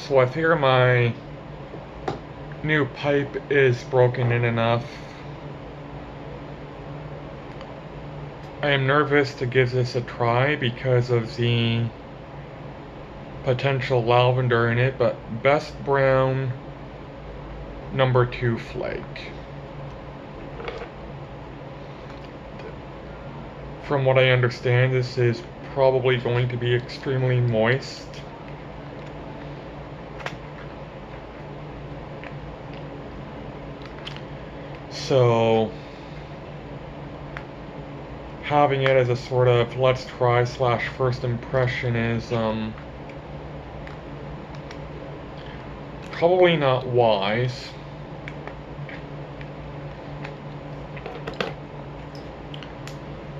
So I figure my new pipe is broken in enough. I am nervous to give this a try because of the potential lavender in it, but best brown #2 flake. From what I understand, this is probably going to be extremely moist. So having it as a sort of let's try / first impression is probably not wise.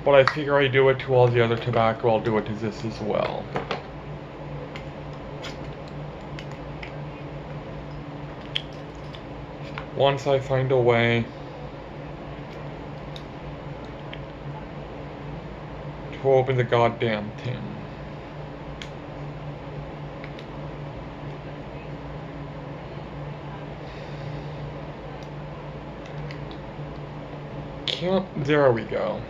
But I figure I do it to all the other tobacco, I'll do it to this as well. Once I find a way to open the goddamn tin. There we go.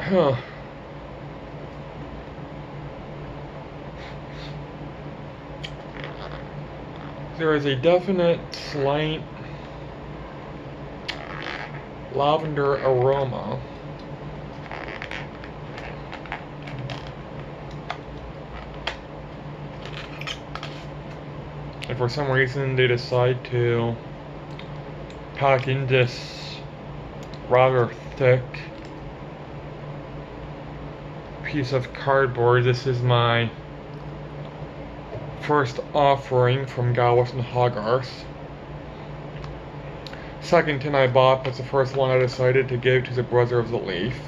Huh. There is a definite slight lavender aroma. And for some reason they decide to pack in this rather thick piece of cardboard. This is my first offering from Gallus and Hogarth. Second tin I bought, but the first one I decided to give to the brother of the leaf.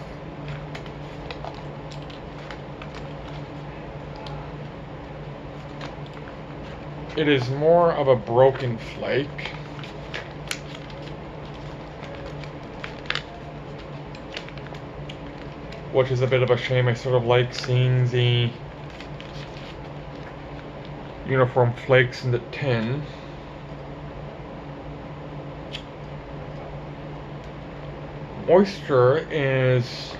It is more of a broken flake. Which is a bit of a shame. I sort of like seeing the uniform flakes in the tin. Moisture is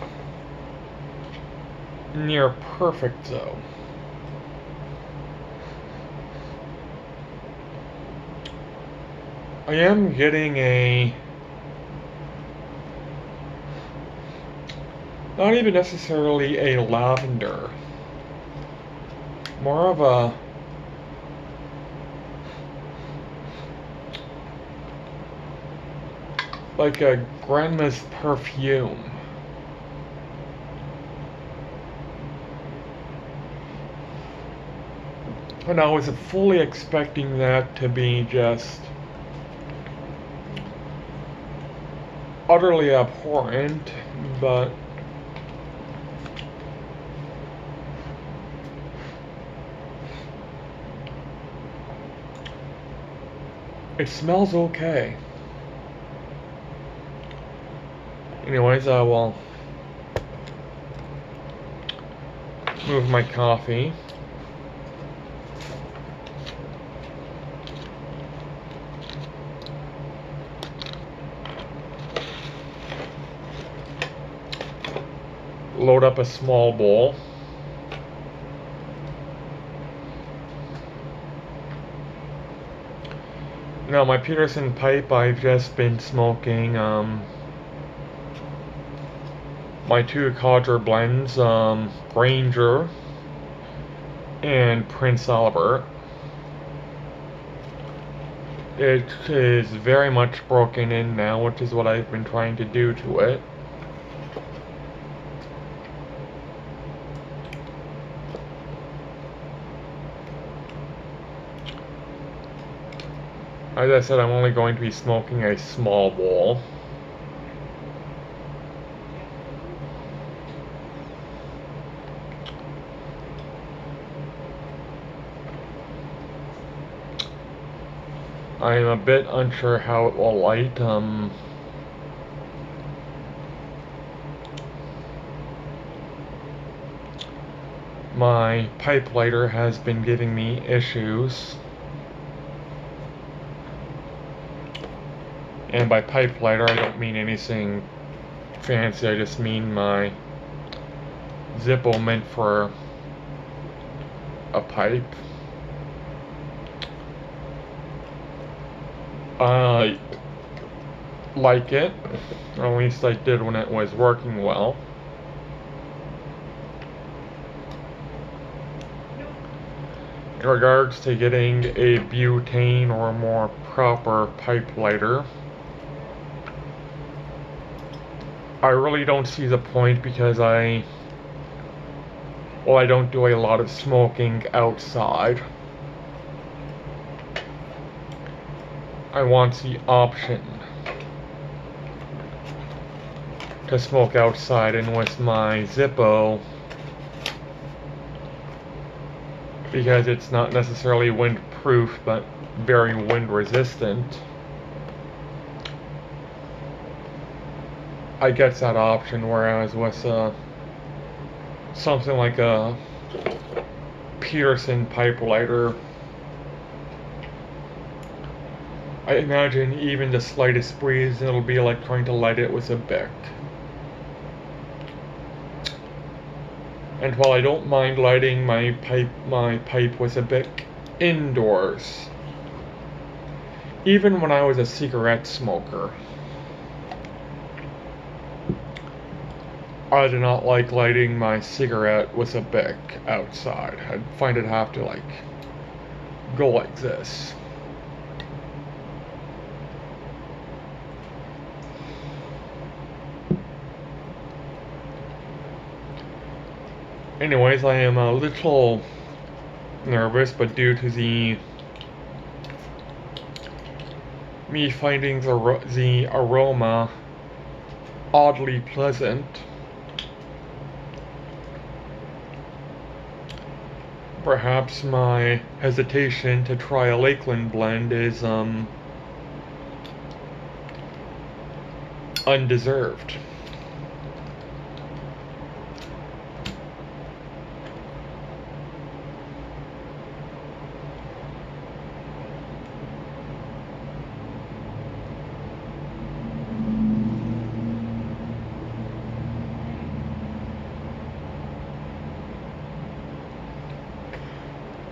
near perfect though. I am getting a not even necessarily a lavender, more of a like a grandma's perfume. And I was fully expecting that to be just utterly abhorrent, but it smells okay. Anyways, I will move my coffee. Load up a small bowl. Now my Peterson pipe, I've just been smoking my 2 Codger blends, Granger and Prince Albert. It is very much broken in now, which is what I've been trying to do to it. As I said, I'm only going to be smoking a small bowl. I am a bit unsure how it will light. My pipe lighter has been giving me issues. And by pipe lighter, I don't mean anything fancy, I just mean my Zippo meant for a pipe. I like it, or at least I did when it was working well. In regards to getting a butane or more proper pipe lighter, I really don't see the point because I don't do a lot of smoking outside. I want the option to smoke outside, and with my Zippo, because it's not necessarily windproof but very wind resistant, I get that option, whereas with something like a Peterson pipe lighter, I imagine even the slightest breeze, it'll be like trying to light it with a Bic. And while I don't mind lighting my pipe with a Bic indoors, even when I was a cigarette smoker, I do not like lighting my cigarette with a Bic outside. I'd find it have to go like this. Anyways, I am a little nervous, but due to me finding the aroma oddly pleasant, perhaps my hesitation to try a Lakeland blend is undeserved.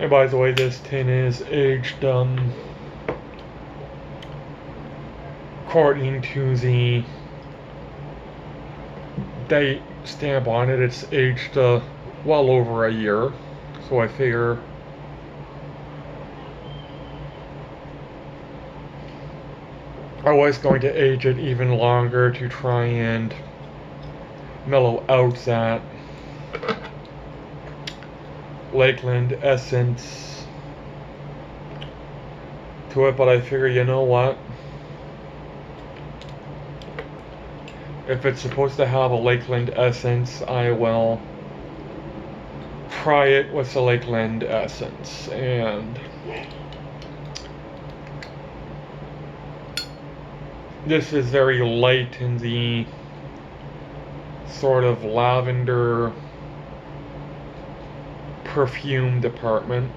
And by the way, this tin is aged according to the date stamp on it, it's aged well over a year. So I figure I was going to age it even longer to try and mellow out that Lakeland essence to it, but I figure, you know what? If it's supposed to have a Lakeland essence, I will try it with the Lakeland essence. And this is very light in the sort of lavender perfume department.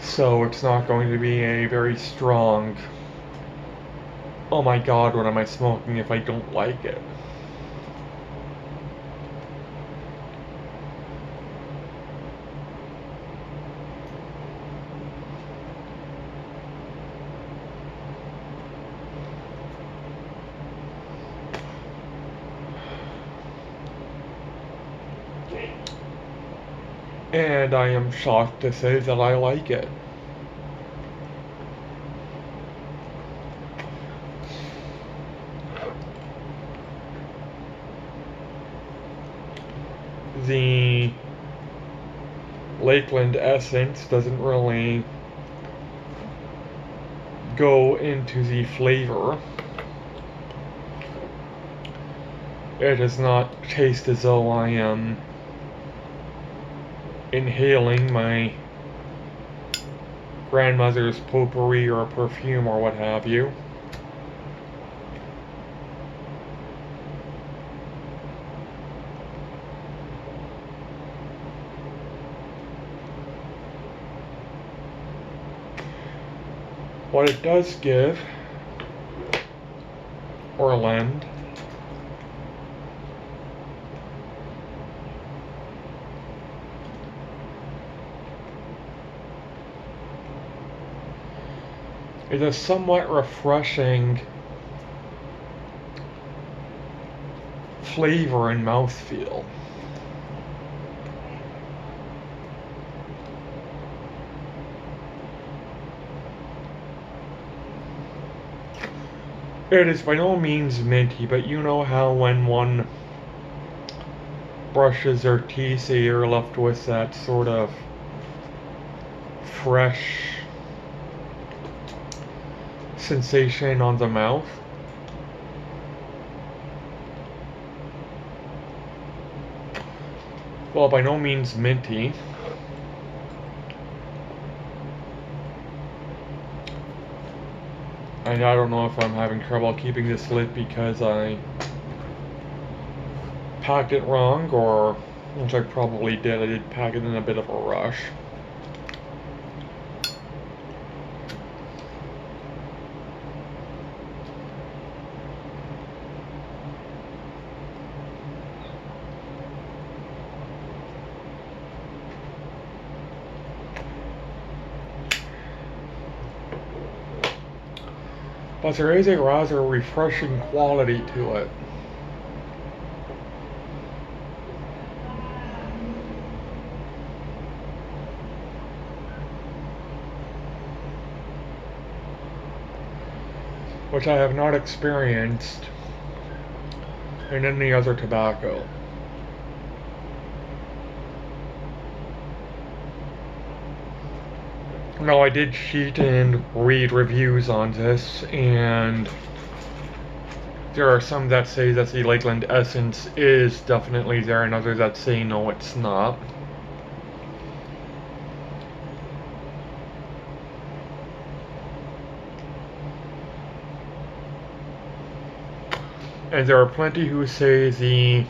So it's not going to be a very strong, oh my god, what am I smoking, if I don't like it. And I am shocked to say that I like it. the Lakeland essence doesn't really go into the flavor. It does not taste as though I am inhaling my grandmother's potpourri or perfume or what have you. What it does give, or lend, is a somewhat refreshing flavor and mouthfeel. It is by no means minty, but you know how when one brushes their teeth, you're left with that sort of fresh sensation on the mouth. Well, by no means minty. And I don't know if I'm having trouble keeping this lit because I packed it wrong, or, which I probably did, I did pack it in a bit of a rush. But there is a rather refreshing quality to it. Which I have not experienced in any other tobacco. Now, I did cheat and read reviews on this, and there are some that say that the Lakeland essence is definitely there, and others that say no, it's not. And there are plenty who say the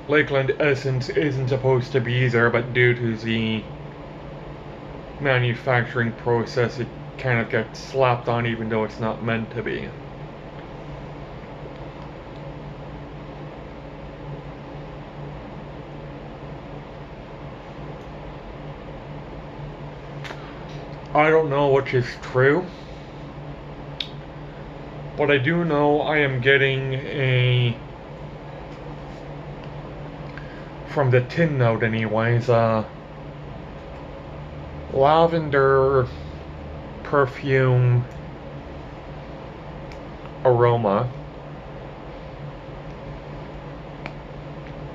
Lakeland essence isn't supposed to be there, but due to the manufacturing process, it kind of gets slapped on even though it's not meant to be. I don't know which is true, but I do know I am getting from the tin note anyways, lavender perfume aroma.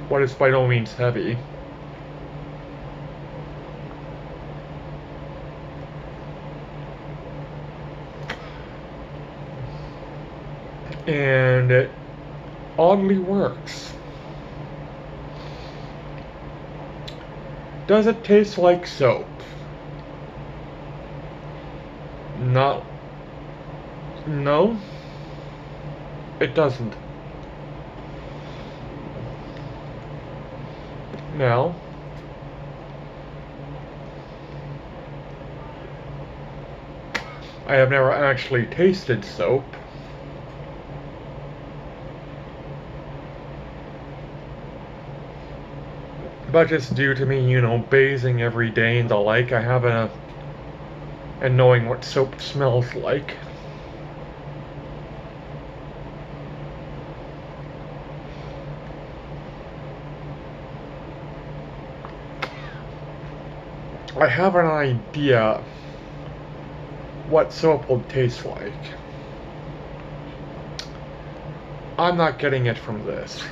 What is by no means heavy. And it oddly works. Does it taste like soap? No, it doesn't. Now, I have never actually tasted soap. But just due to me, you know, bathing every day and the like, I have and knowing what soap smells like. I have an idea what soap will taste like. I'm not getting it from this.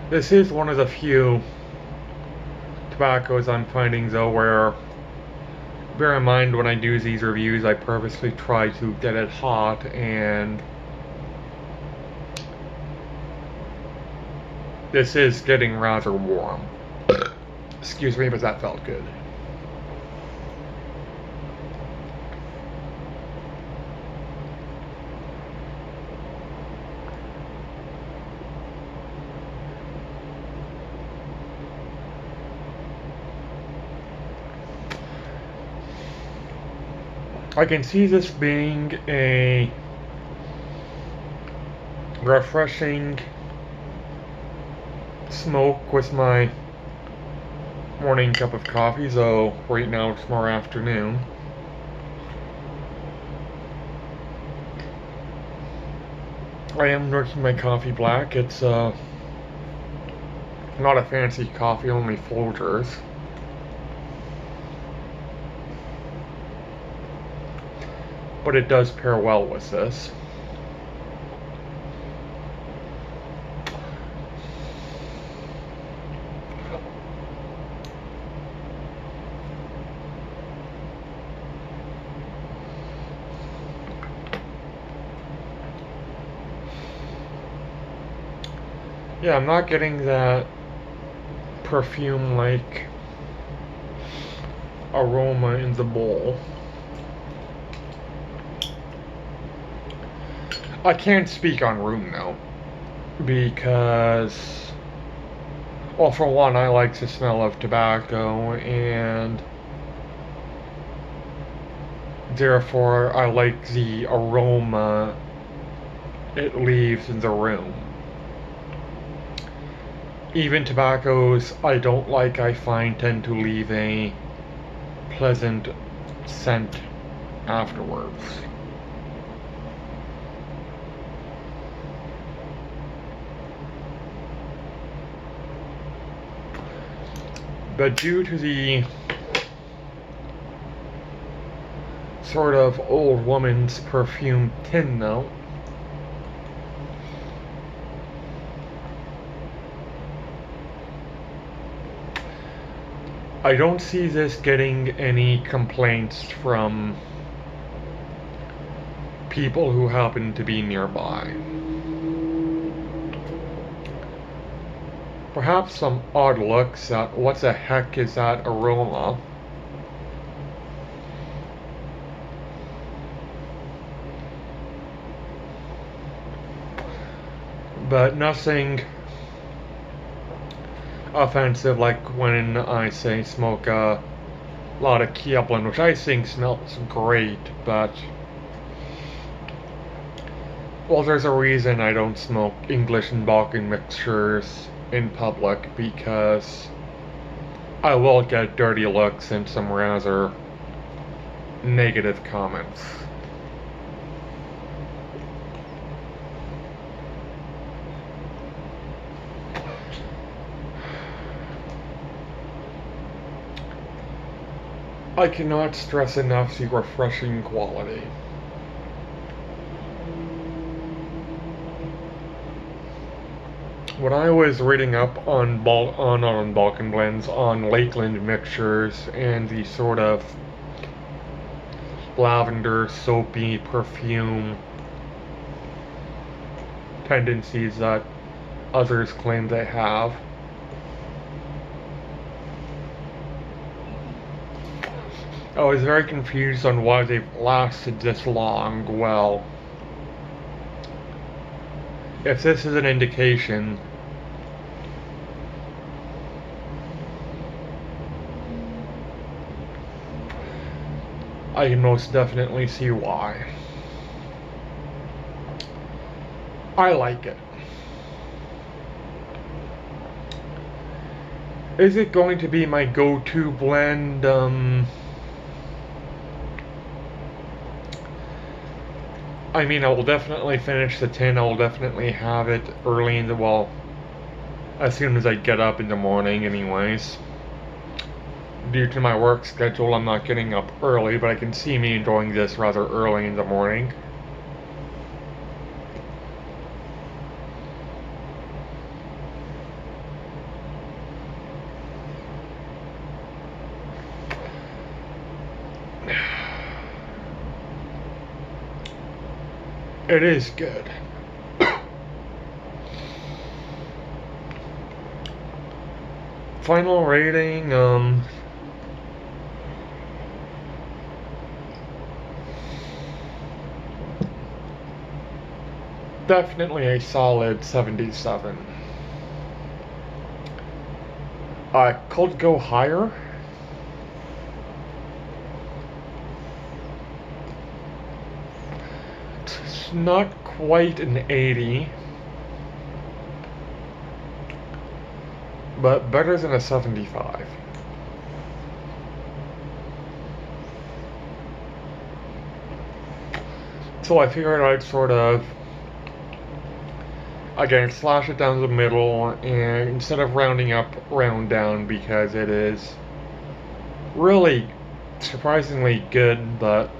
This is one of the few tobaccos I'm finding though where, bear in mind when I do these reviews, I purposely try to get it hot, and this is getting rather warm. Excuse me, but that felt good. I can see this being a refreshing smoke with my morning cup of coffee, though right now it's more afternoon. I am drinking my coffee black. It's not a fancy coffee, only Folgers. But it does pair well with this. Yeah, I'm not getting that perfume-like aroma in the bowl. I can't speak on room though, because, well, for one, I like the smell of tobacco, and therefore I like the aroma it leaves in the room. Even tobaccos I don't like, I find, tend to leave a pleasant scent afterwards. But due to the sort of old woman's perfume tin note, I don't see this getting any complaints from people who happen to be nearby. Perhaps some odd looks at what the heck is that aroma? But nothing offensive like when I say smoke a lot of Kieplin, which I think smells great, but well, there's a reason I don't smoke English and Balkan mixtures in public, because I will get dirty looks and some rather negative comments. I cannot stress enough the refreshing quality. When I was reading up on Balkan blends, on Lakeland mixtures, and the sort of lavender, soapy perfume tendencies that others claim they have, I was very confused on why they've lasted this long. Well, if this is an indication, I can most definitely see why. I like it. Is it going to be my go-to blend? I mean, I will definitely finish the tin. I will definitely have it early in the, well, as soon as I get up in the morning anyways. Due to my work schedule, I'm not getting up early, but I can see me enjoying this rather early in the morning. It is good. Final rating, definitely a solid 77. Could go higher. It's not quite an 80, but better than a 75. So I figured I'd sort of, again, slash it down the middle, and instead of rounding up, round down, because it is really surprisingly good, but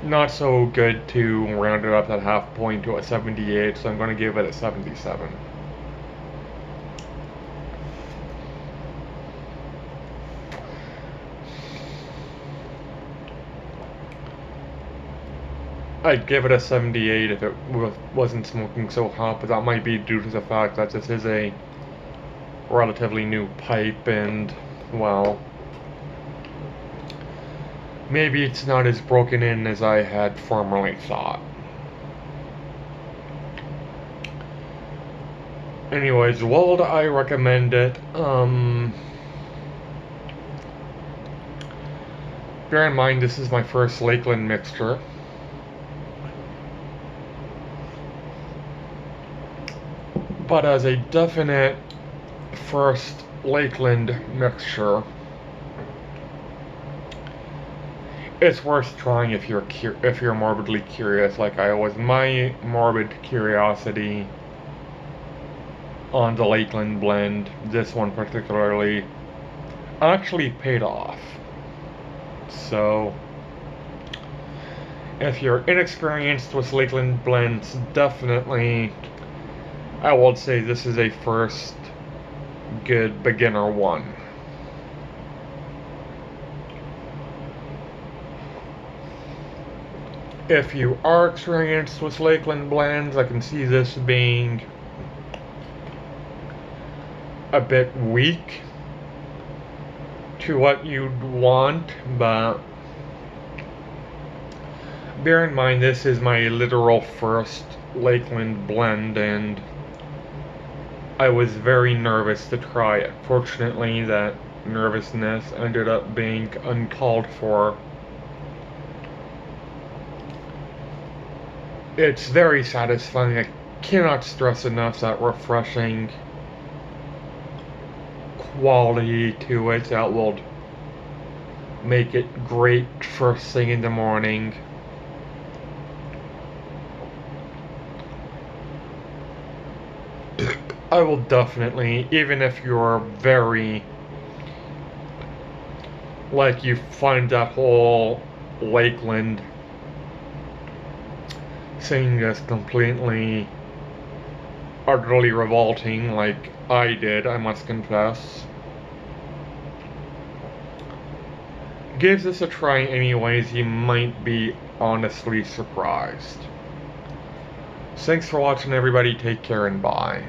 not so good to round it up that half point to a 78, so I'm going to give it a 77. I'd give it a 78 if it wasn't smoking so hot, but that might be due to the fact that this is a relatively new pipe and, well, maybe it's not as broken in as I had formerly thought. Anyways, would I recommend it? Bear in mind this is my first Lakeland mixture. But as a definite first Lakeland mixture, it's worth trying if you're morbidly curious like I was. My morbid curiosity on the Lakeland blend, this one particularly, actually paid off. So if you're inexperienced with Lakeland blends, definitely I would say this is a first good beginner one. If you are experienced with Lakeland blends, I can see this being a bit weak to what you'd want, but bear in mind this is my literal first Lakeland blend, and I was very nervous to try it. Fortunately, that nervousness ended up being uncalled for. It's very satisfying. I cannot stress enough that refreshing quality to it that will make it great first thing in the morning. I will definitely, even if you're very, like you find that whole Lakeland thing is completely, utterly revolting, like I did, I must confess. Give this a try anyways, you might be honestly surprised. Thanks for watching everybody, take care and bye.